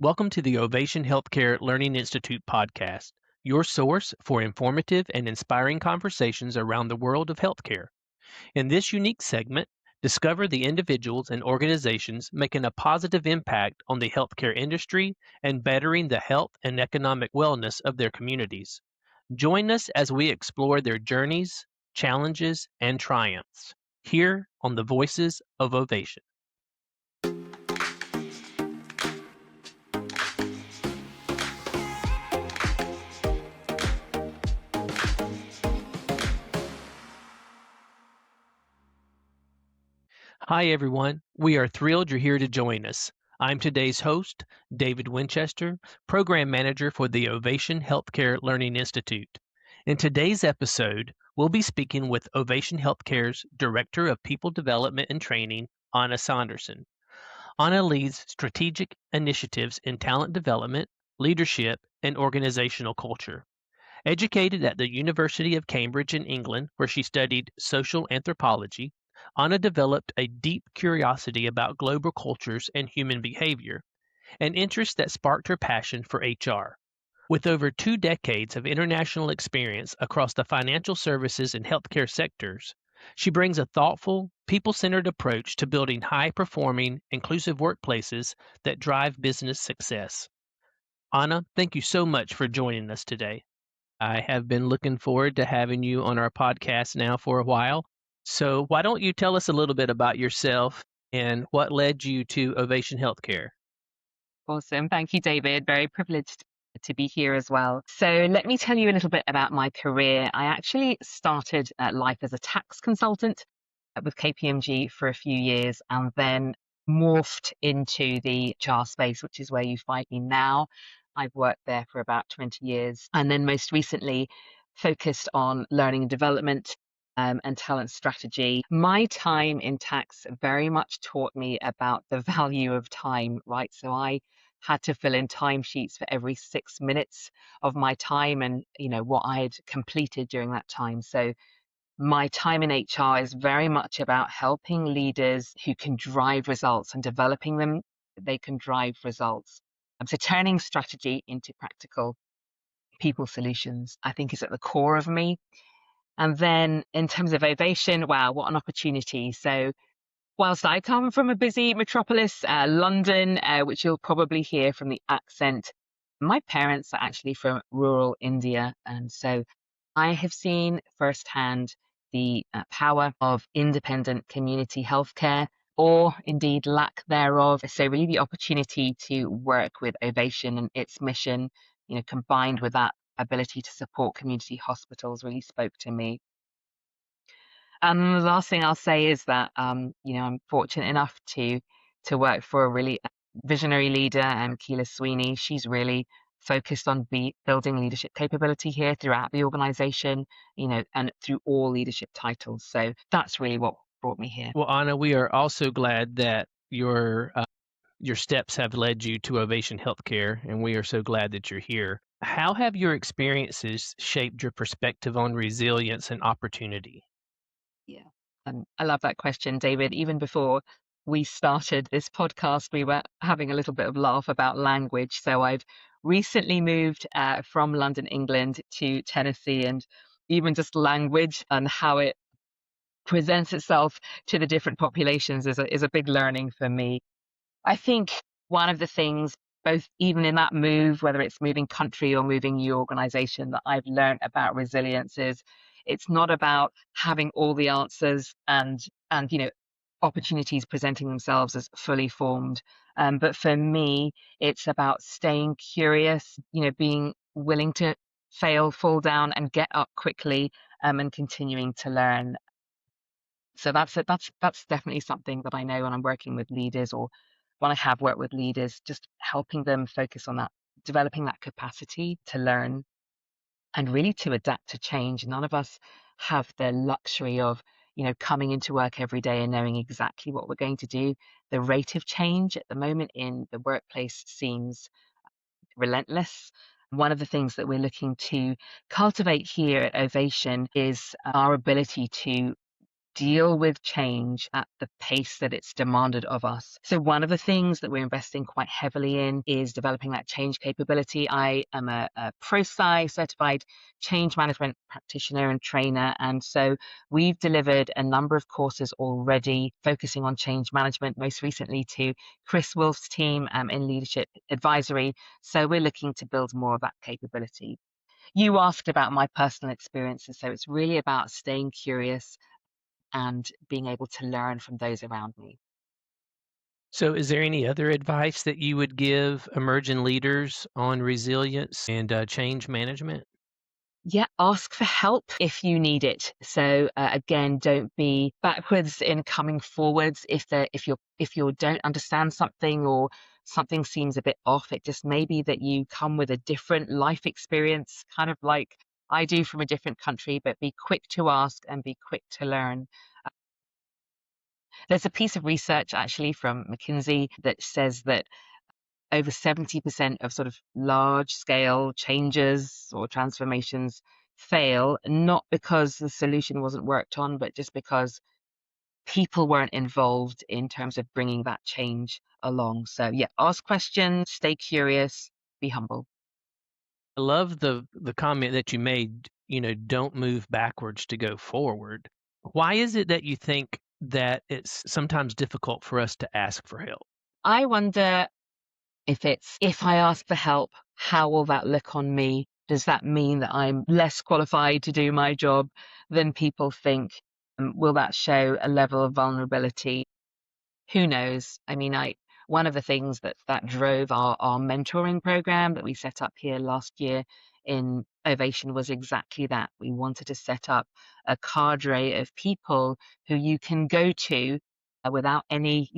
Welcome to the Ovation Healthcare Learning Institute podcast, your source for informative and inspiring conversations around the world of healthcare. In this unique segment, discover the individuals and organizations making a positive impact on the healthcare industry and bettering the health and economic wellness of their communities. Join us as we explore their journeys, challenges, and triumphs here on the Voices of Ovation. Hi, everyone. We are thrilled you're here to join us. I'm today's host, David Winchester, Program Manager for the Ovation Healthcare Learning Institute. In today's episode, we'll be speaking with Ovation Healthcare's Director of People Development and Training, Anna Saunderson. Anna leads strategic initiatives in talent development, leadership, and organizational culture. Educated at the University of Cambridge in England, where she studied social anthropology, Anna developed a deep curiosity about global cultures and human behavior, an interest that sparked her passion for HR. With over 2 decades of international experience across the financial services and healthcare sectors, she brings a thoughtful, people centered approach to building high performing, inclusive workplaces that drive business success. Anna, thank you so much for joining us today. I have been looking forward to having you on our podcast now for a while. So, why don't you tell us a little bit about yourself and what led you to Ovation Healthcare? Awesome. Thank you, David. Very privileged to be here as well. So, let me tell you a little bit about my career. I actually started life as a tax consultant with KPMG for a few years and then morphed into the HR space, which is where you find me now. I've worked there for about 20 years and then most recently focused on learning and development and talent strategy. My time in tax very much taught me about the value of time, right? So I had to fill in timesheets for every 6 minutes of my time and what I had completed during that time. So my time in HR is very much about helping leaders who can drive results and developing them. They can drive results. So turning strategy into practical people solutions, I think, is at the core of me. And then in terms of Ovation, wow, what an opportunity. So whilst I come from a busy metropolis, London, which you'll probably hear from the accent, my parents are actually from rural India. And so I have seen firsthand the power of independent community healthcare, or indeed lack thereof. So really the opportunity to work with Ovation and its mission, combined with that ability to support community hospitals really spoke to me. And the last thing I'll say is that I'm fortunate enough to work for a really visionary leader, Keela Sweeney. She's really focused on building leadership capability here throughout the organization, and through all leadership titles. So that's really what brought me here. Well, Anna, we are also glad that your steps have led you to Ovation Healthcare, and we are so glad that you're here. How have your experiences shaped your perspective on resilience and opportunity? Yeah. I love that question, David. Even before we started this podcast, we were having a little bit of laugh about language. So I've recently moved from London, England to Tennessee, and even just language and how it presents itself to the different populations is a big learning for me. I think one of the things, both even in that move, whether it's moving country or moving new organization, that I've learned about resilience is it's not about having all the answers and opportunities presenting themselves as fully formed. But for me, it's about staying curious, being willing to fail, fall down, and get up quickly, and continuing to learn. So that's it. That's definitely something that I know when I'm working with leaders or when I have worked with leaders, just helping them focus on that, developing that capacity to learn and really to adapt to change. None of us have the luxury of, coming into work every day and knowing exactly what we're going to do. The rate of change at the moment in the workplace seems relentless. One of the things that we're looking to cultivate here at Ovation is our ability to deal with change at the pace that it's demanded of us. So one of the things that we're investing quite heavily in is developing that change capability. I am a ProSci certified change management practitioner and trainer. And so we've delivered a number of courses already focusing on change management, most recently to Chris Wolf's team in leadership advisory. So we're looking to build more of that capability. You asked about my personal experiences, so it's really about staying curious and being able to learn from those around me. So, is there any other advice that you would give emerging leaders on resilience and change management? Yeah, ask for help if you need it. So again, don't be backwards in coming forwards if you don't understand something or something seems a bit off. It just may be that you come with a different life experience, kind of like I do from a different country, but be quick to ask and be quick to learn. There's a piece of research actually from McKinsey that says that over 70% of sort of large scale changes or transformations fail, not because the solution wasn't worked on, but just because people weren't involved in terms of bringing that change along. So, yeah, ask questions, stay curious, be humble. I love the comment that you made, don't move backwards to go forward. Why is it that you think that it's sometimes difficult for us to ask for help? I wonder if I ask for help, how will that look on me? Does that mean that I'm less qualified to do my job than people think? Will that show a level of vulnerability? Who knows? I mean, one of the things that drove our mentoring program that we set up here last year in Ovation was exactly that. We wanted to set up a cadre of people who you can go to without any,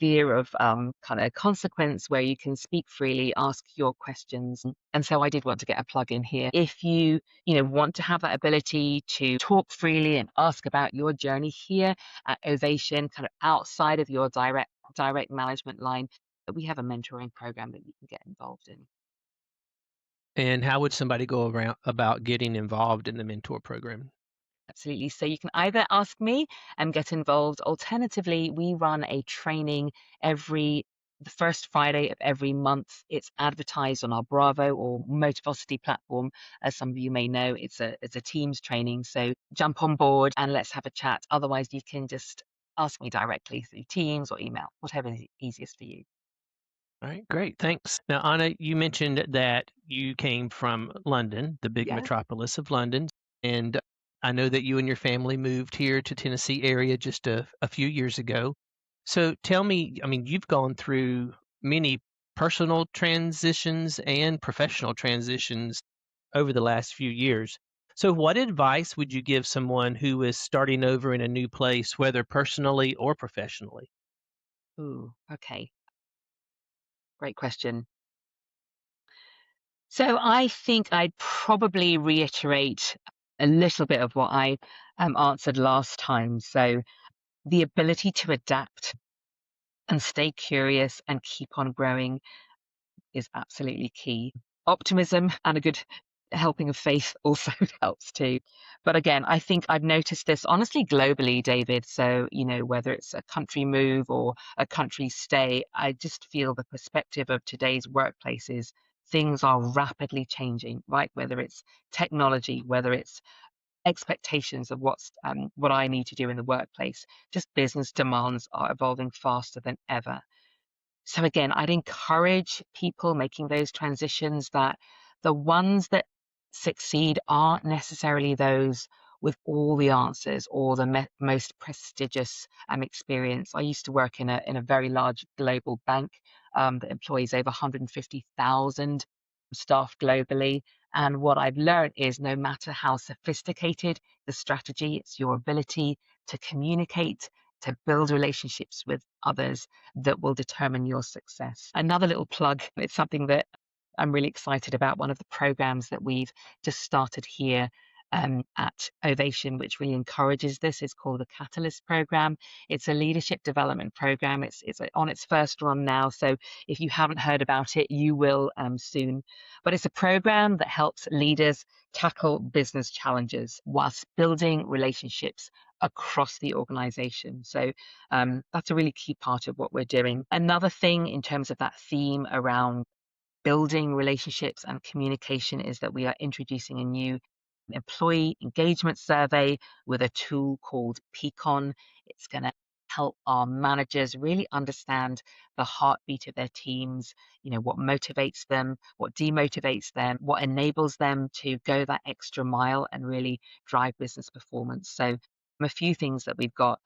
fear of kind of consequence, where you can speak freely, ask your questions. And so I did want to get a plug in here. If you want to have that ability to talk freely and ask about your journey here at Ovation, kind of outside of your direct management line, we have a mentoring program that you can get involved in. And how would somebody go around about getting involved in the mentor program? Absolutely. So you can either ask me and get involved. Alternatively, we run a training the first Friday of every month. It's advertised on our Bravo or Motivosity platform. As some of you may know, it's a Teams training. So jump on board and let's have a chat. Otherwise, you can just ask me directly through Teams or email, whatever is easiest for you. All right, great. Thanks. Now, Anna, you mentioned that you came from London, the big Yeah. metropolis of London, and I know that you and your family moved here to Tennessee area just a few years ago. So tell me, I mean, you've gone through many personal transitions and professional transitions over the last few years. So what advice would you give someone who is starting over in a new place, whether personally or professionally? Ooh, okay. Great question. So I think I'd probably reiterate a little bit of what I answered last time. So the ability to adapt and stay curious and keep on growing is absolutely key. Optimism and a good helping of faith also helps too. But again, I think I've noticed this honestly globally, David. So, whether it's a country move or a country stay, I just feel the perspective of today's workplaces, things are rapidly changing, right? Whether it's technology, whether it's expectations of what I need to do in the workplace, just business demands are evolving faster than ever. So again, I'd encourage people making those transitions that the ones that succeed aren't necessarily those with all the answers or the most prestigious experience. I used to work in a very large global bank that employs over 150,000 staff globally. And what I've learned is no matter how sophisticated the strategy, it's your ability to communicate, to build relationships with others that will determine your success. Another little plug, it's something that I'm really excited about. One of the programs that we've just started here at Ovation, which really encourages this, is called the Catalyst Program. It's a leadership development program. It's on its first run now, so if you haven't heard about it, you will soon. But it's a program that helps leaders tackle business challenges whilst building relationships across the organization. So that's a really key part of what we're doing. Another thing in terms of that theme around building relationships and communication is that we are introducing a new employee engagement survey with a tool called Peakon. It's going to help our managers really understand the heartbeat of their teams, what motivates them, what demotivates them, what enables them to go that extra mile and really drive business performance. So a few things that we've got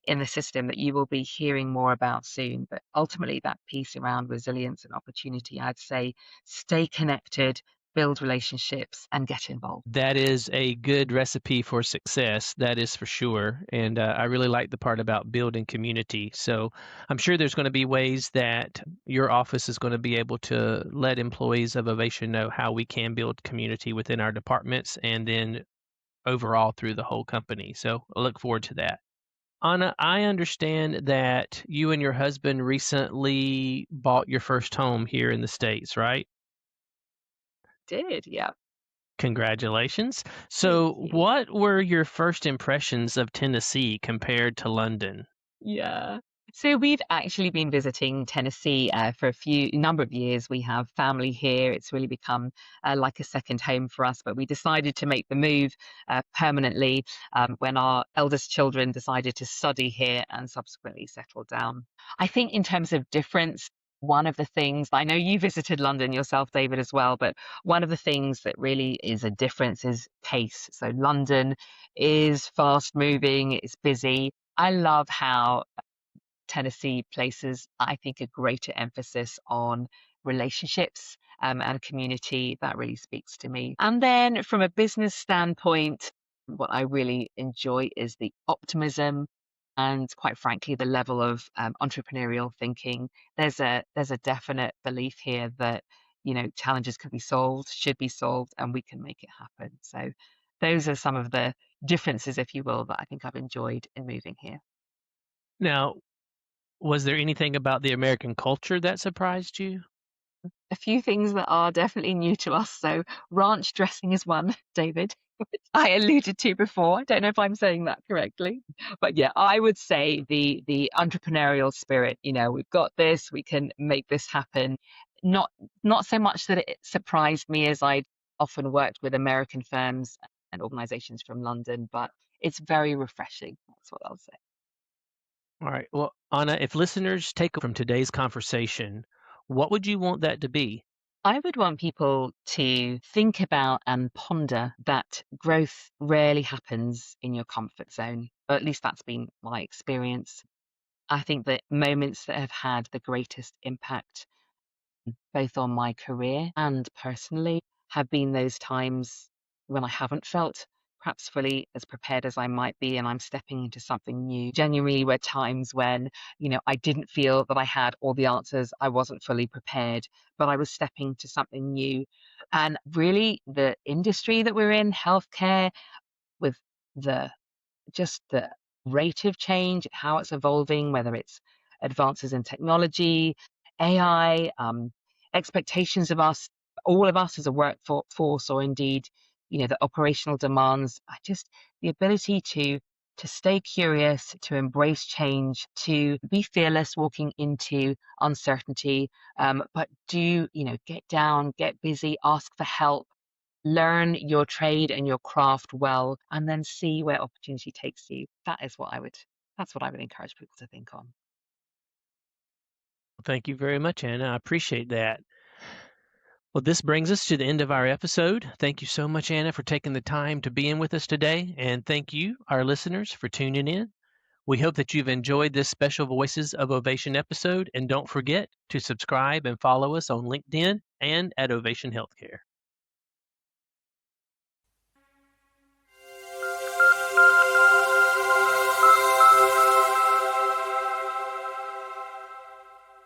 in the system that you will be hearing more about soon. But ultimately, that piece around resilience and opportunity, I'd say stay connected, build relationships, and get involved. That is a good recipe for success, that is for sure. And I really like the part about building community. So I'm sure there's going to be ways that your office is going to be able to let employees of Ovation know how we can build community within our departments and then overall through the whole company. So I look forward to that. Anna, I understand that you and your husband recently bought your first home here in the States, right? Did, yeah. Congratulations. Thank So, you. what were your first impressions of Tennessee compared to London? Yeah. So we've actually been visiting Tennessee for a few number of years. We have family here. It's really become like a second home for us. But we decided to make the move permanently when our eldest children decided to study here and subsequently settle down. I think in terms of difference, one of the things I know you visited London yourself, David, as well. But one of the things that really is a difference is pace. So London is fast moving. It's busy. I love how Tennessee places, I think, a greater emphasis on relationships and community. That really speaks to me. And then from a business standpoint, what I really enjoy is the optimism and, quite frankly, the level of entrepreneurial thinking. There's a definite belief here that challenges can be solved, should be solved, and we can make it happen. So those are some of the differences, if you will, that I think I've enjoyed in moving here. Now, was there anything about the American culture that surprised you? A few things that are definitely new to us. So ranch dressing is one, David, which I alluded to before. I don't know if I'm saying that correctly, but yeah, I would say the entrepreneurial spirit. We've got this, we can make this happen. Not not so much that it surprised me as I'd often worked with American firms and organizations from London, but it's very refreshing. That's what I'll say. All right. Well, Anna, if listeners take from today's conversation, what would you want that to be? I would want people to think about and ponder that growth rarely happens in your comfort zone. Or at least that's been my experience. I think that moments that have had the greatest impact, both on my career and personally, have been those times when I haven't felt perhaps fully as prepared as I might be, and I'm stepping into something new. Genuinely, were times when, I didn't feel that I had all the answers. I wasn't fully prepared, but I was stepping to something new. And really, the industry that we're in, healthcare, with the just the rate of change, how it's evolving, whether it's advances in technology, AI, expectations of us, all of us as a workforce, or indeed, the operational demands. The ability to stay curious, to embrace change, to be fearless walking into uncertainty, but get down, get busy, ask for help, learn your trade and your craft well, and then see where opportunity takes you. That's what I would encourage people to think on. Thank you very much, Anna. I appreciate that. Well, this brings us to the end of our episode. Thank you so much, Anna, for taking the time to be in with us today. And thank you, our listeners, for tuning in. We hope that you've enjoyed this special Voices of Ovation episode. And don't forget to subscribe and follow us on LinkedIn and at Ovation Healthcare.